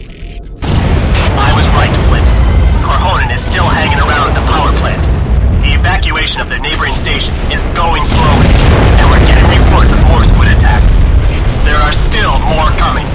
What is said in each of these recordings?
I was right, Flint. Corhonen is still hanging around at the power plant. The evacuation of the neighboring stations is going slowly, and we're getting reports of more squid attacks. There are still more coming.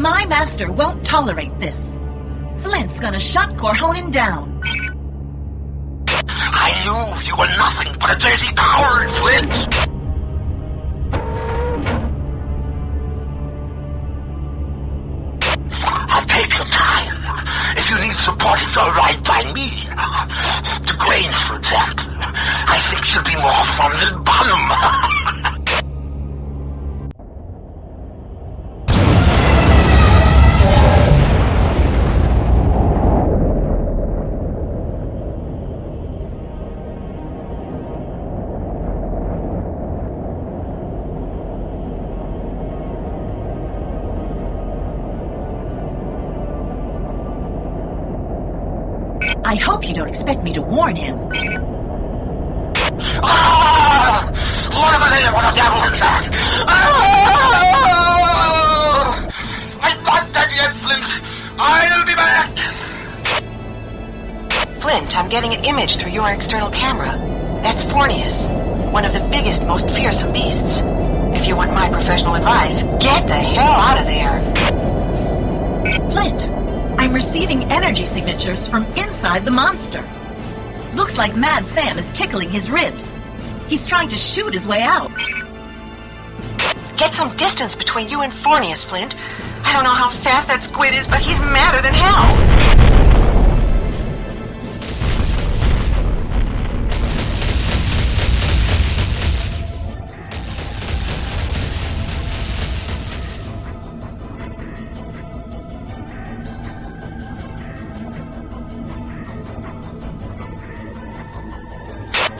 My master won't tolerate this. Flint's gonna shut Corhonen down. I knew you were nothing but a dirty coward, Flint! I'll take your time. If you need support, it's all right by me. The grains, for example. I think she'll be more fun than bottom. I hope you don't expect me to warn him. Ah! What a devil is that? Ah! I'm not dead yet, Flint. I'll be back. Flint, I'm getting an image through your external camera. That's Fornius, one of the biggest, most fearsome beasts. If you want my professional advice, get the hell out of there. Flint, I'm receiving energy signatures from inside the monster. Looks like Mad Sam is tickling his ribs. He's trying to shoot his way out. Get some distance between you and Fornius, Flint. I don't know how fast that squid is, but he's madder than hell.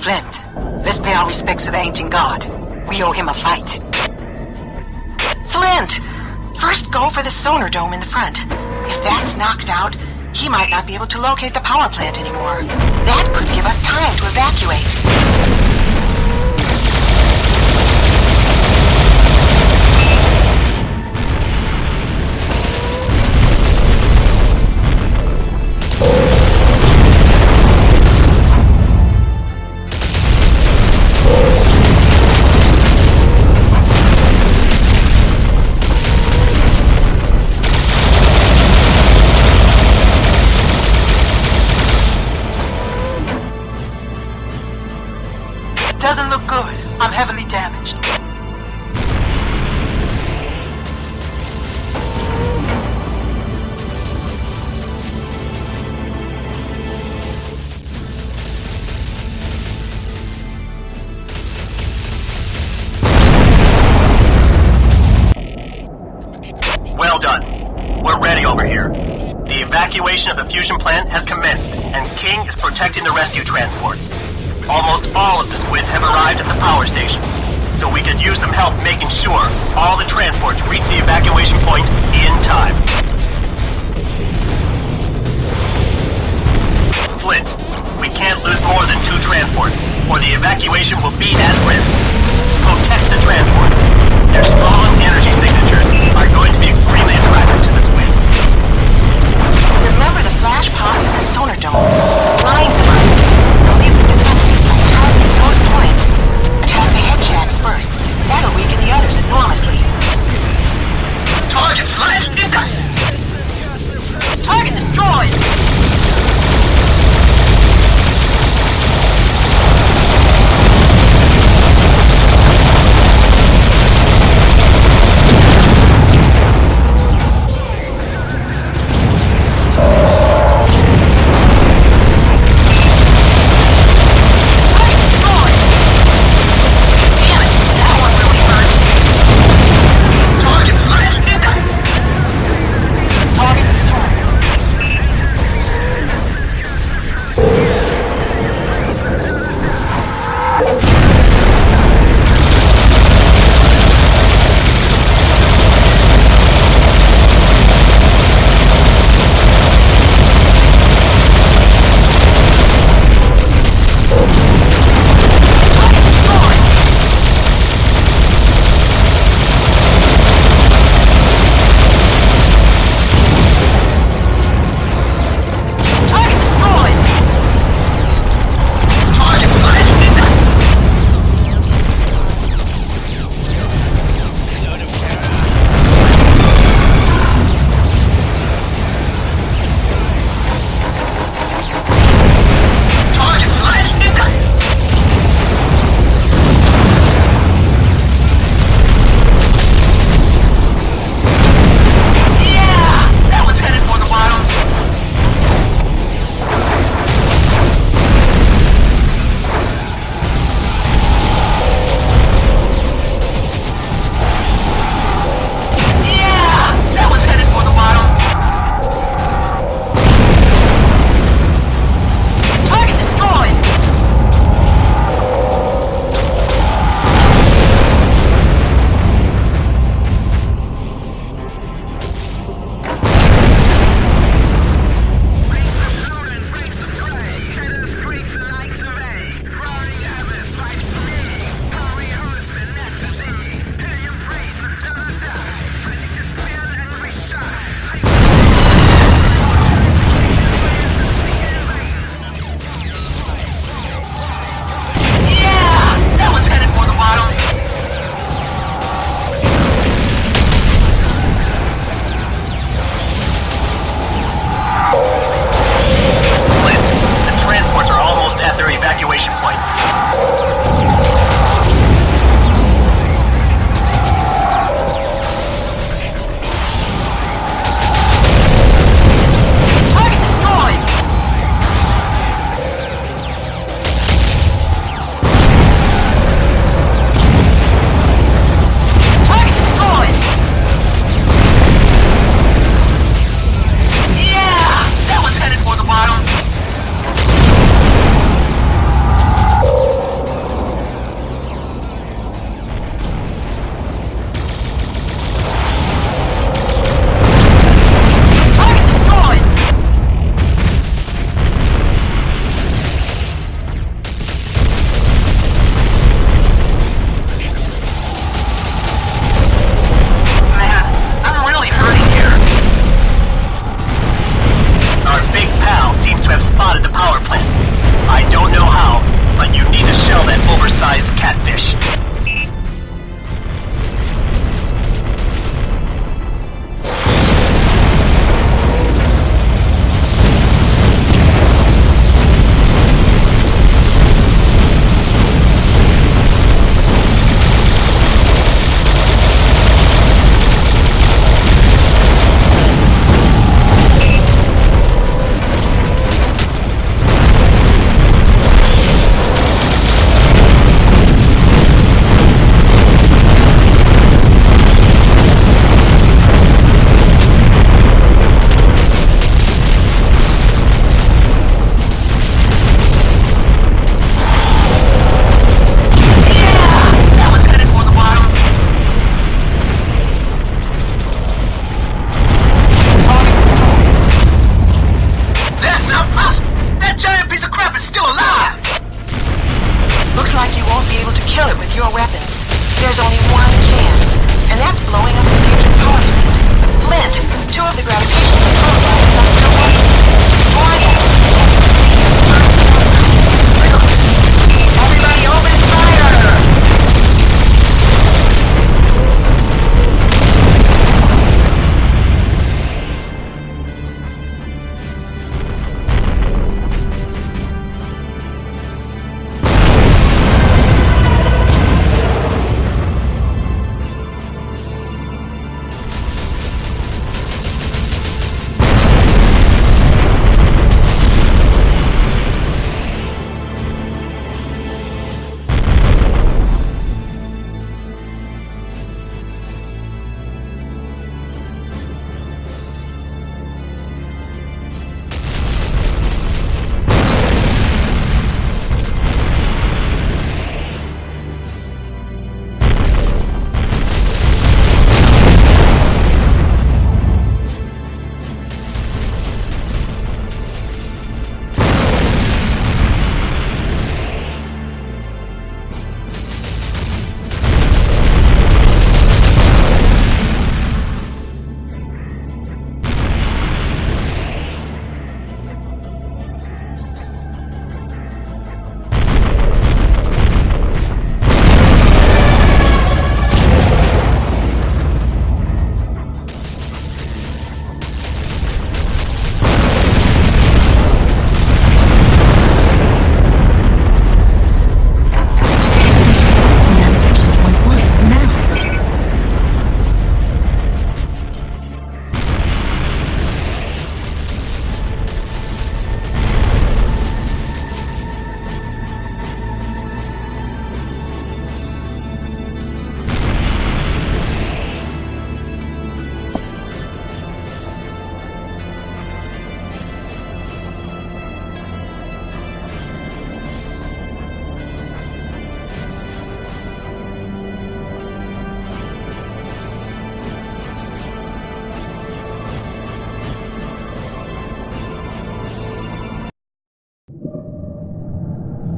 Flint, let's pay our respects to the ancient god. We owe him a fight. Flint! First go for the sonar dome in the front. If that's knocked out, he might not be able to locate the power plant anymore. That could give us time to evacuate. Doesn't look good. I'm heavily damaged. Well done. We're ready over here. The evacuation of the fusion plant has commenced, and King is protecting the rescue transports. Almost all of the squids have arrived at the power station, so we could use some help making sure all the transports reach the evacuation point in time. Flint, we can't lose more than 2 transports, or the evacuation will be at risk. Protect the transports. Their strong energy signatures are going to be extremely attractive to the squids. Remember the flash pods and the sonar domes. Line them first. They'll leave the defenses by targeting those points. Attack the head shacks first. That'll weaken the others enormously.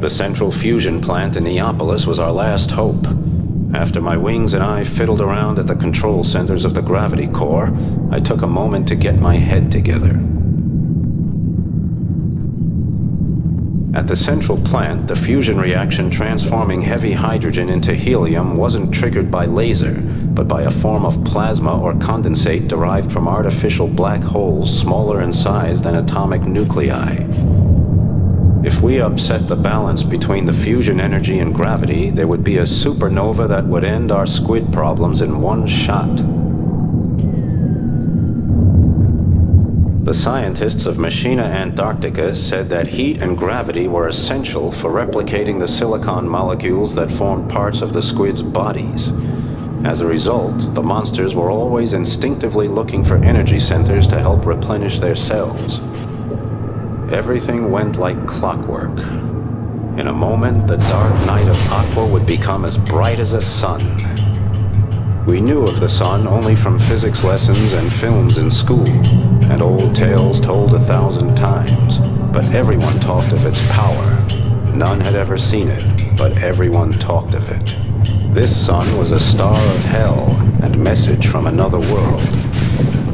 The central fusion plant in Neopolis was our last hope. After my wings and I fiddled around at the control centers of the gravity core, I took a moment to get my head together. At the central plant, the fusion reaction transforming heavy hydrogen into helium wasn't triggered by laser, but by a form of plasma or condensate derived from artificial black holes smaller in size than atomic nuclei. If we upset the balance between the fusion energy and gravity, there would be a supernova that would end our squid problems in one shot. The scientists of Machina Antarctica said that heat and gravity were essential for replicating the silicon molecules that formed parts of the squid's bodies. As a result, the monsters were always instinctively looking for energy centers to help replenish their cells. Everything went like clockwork. In a moment, the dark night of Aqua would become as bright as a sun. We knew of the sun only from physics lessons and films in school, and old tales told 1,000 times. But everyone talked of its power. None had ever seen it, but everyone talked of it. This sun was a star of hell and message from another world.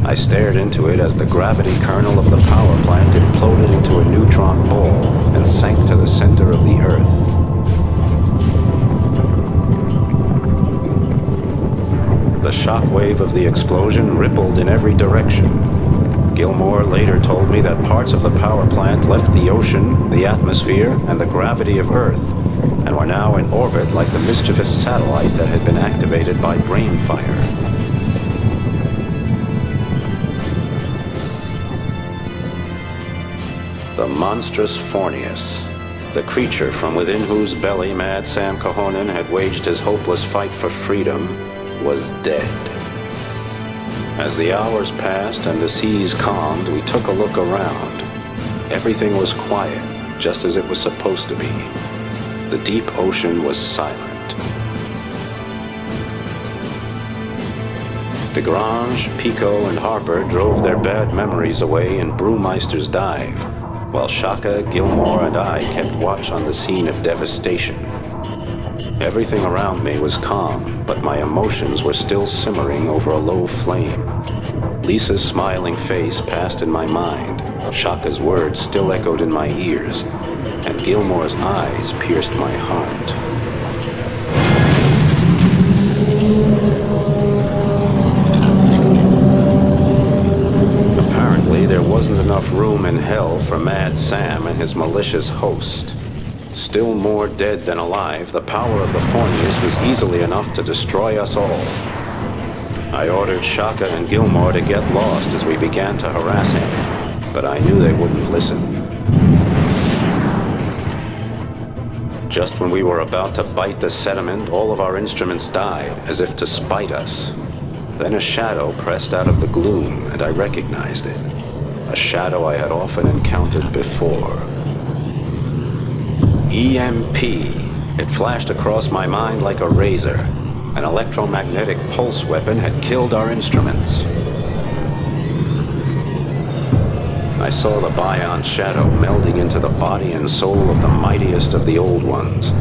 I stared into it as the gravity kernel of the power plant imploded into a neutron ball and sank to the center of the Earth. The shockwave of the explosion rippled in every direction. Gilmore later told me that parts of the power plant left the ocean, the atmosphere, and the gravity of Earth, and were now in orbit like the mischievous satellite that had been activated by brain fire. The monstrous Fornius, the creature from within whose belly Mad Sam Cahonen had waged his hopeless fight for freedom, was dead. As the hours passed and the seas calmed, we took a look around. Everything was quiet, just as it was supposed to be. The deep ocean was silent. DeGrange, Pico, and Harper drove their bad memories away in Brewmeister's dive, while Shaka, Gilmore, and I kept watch on the scene of devastation. Everything around me was calm, but my emotions were still simmering over a low flame. Lisa's smiling face passed in my mind, Shaka's words still echoed in my ears, and Gilmore's eyes pierced my heart. Apparently, there wasn't enough room in hell for Mad Sam and his malicious host. Still more dead than alive, the power of the Fornius was easily enough to destroy us all. I ordered Shaka and Gilmore to get lost as we began to harass him, but I knew they wouldn't listen. Just when we were about to bite the sediment, all of our instruments died, as if to spite us. Then a shadow pressed out of the gloom, and I recognized it. A shadow I had often encountered before. EMP. It flashed across my mind like a razor. An electromagnetic pulse weapon had killed our instruments. I saw the Bion shadow melding into the body and soul of the mightiest of the old ones.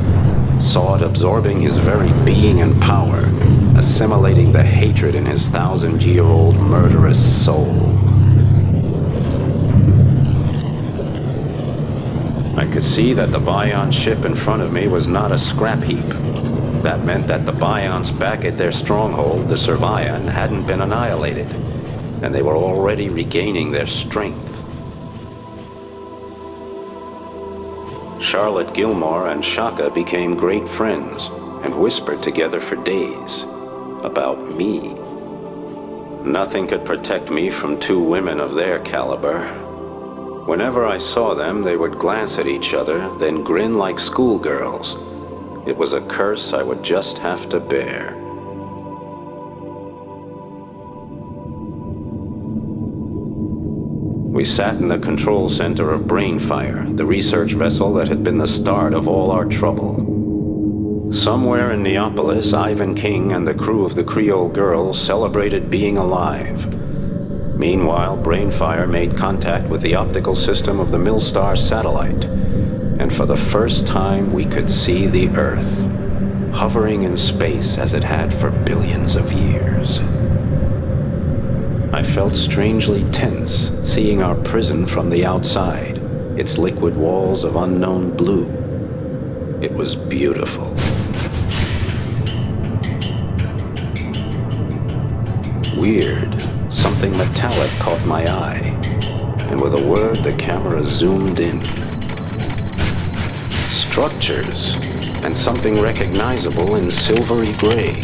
Saw it absorbing his very being and power, assimilating the hatred in his 1,000-year-old murderous soul. I could see that the Bion ship in front of me was not a scrap heap. That meant that the Bions back at their stronghold, the Servian, hadn't been annihilated, and they were already regaining their strength. Charlotte Gilmore and Shaka became great friends and whispered together for days about me. Nothing could protect me from two women of their caliber. Whenever I saw them, they would glance at each other, then grin like schoolgirls. It was a curse I would just have to bear. We sat in the control center of Brainfire, the research vessel that had been the start of all our trouble. Somewhere in Neopolis, Ivan King and the crew of the Creole Girls celebrated being alive. Meanwhile, Brainfire made contact with the optical system of the Millstar satellite. and for the first time we could see the Earth, hovering in space as it had for billions of years. I felt strangely tense, seeing our prison from the outside, its liquid walls of unknown blue. It was beautiful. Weird, something metallic caught my eye, and with a word the camera zoomed in. Structures, and something recognizable in silvery gray.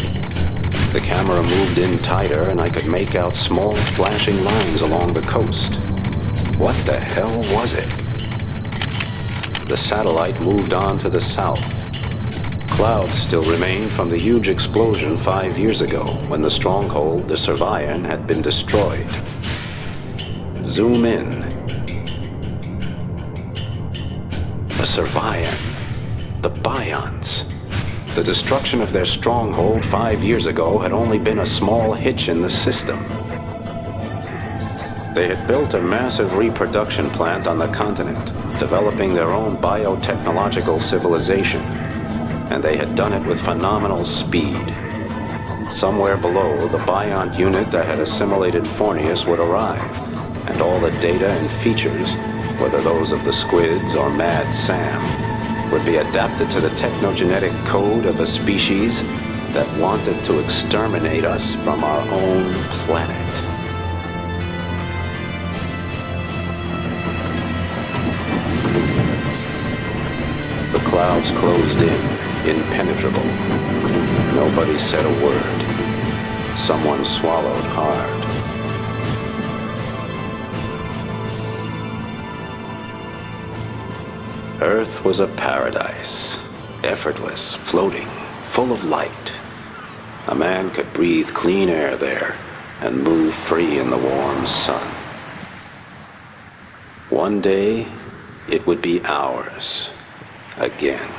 The camera moved in tighter and I could make out small flashing lines along the coast. What the hell was it? The satellite moved on to the south. Clouds still remained from the huge explosion 5 years ago when the stronghold, the Servian, had been destroyed. Zoom in. The Servian. The Bions. The destruction of their stronghold 5 years ago had only been a small hitch in the system. They had built a massive reproduction plant on the continent, developing their own biotechnological civilization, and they had done it with phenomenal speed. Somewhere below, the Biont unit that had assimilated Fornius would arrive, and all the data and features, whether those of the squids or Mad Sam, would be adapted to the technogenetic code of a species that wanted to exterminate us from our own planet. The clouds closed in, impenetrable. Nobody said a word. Someone swallowed hard. Earth was a paradise, effortless, floating, full of light. A man could breathe clean air there and move free in the warm sun. One day, it would be ours again.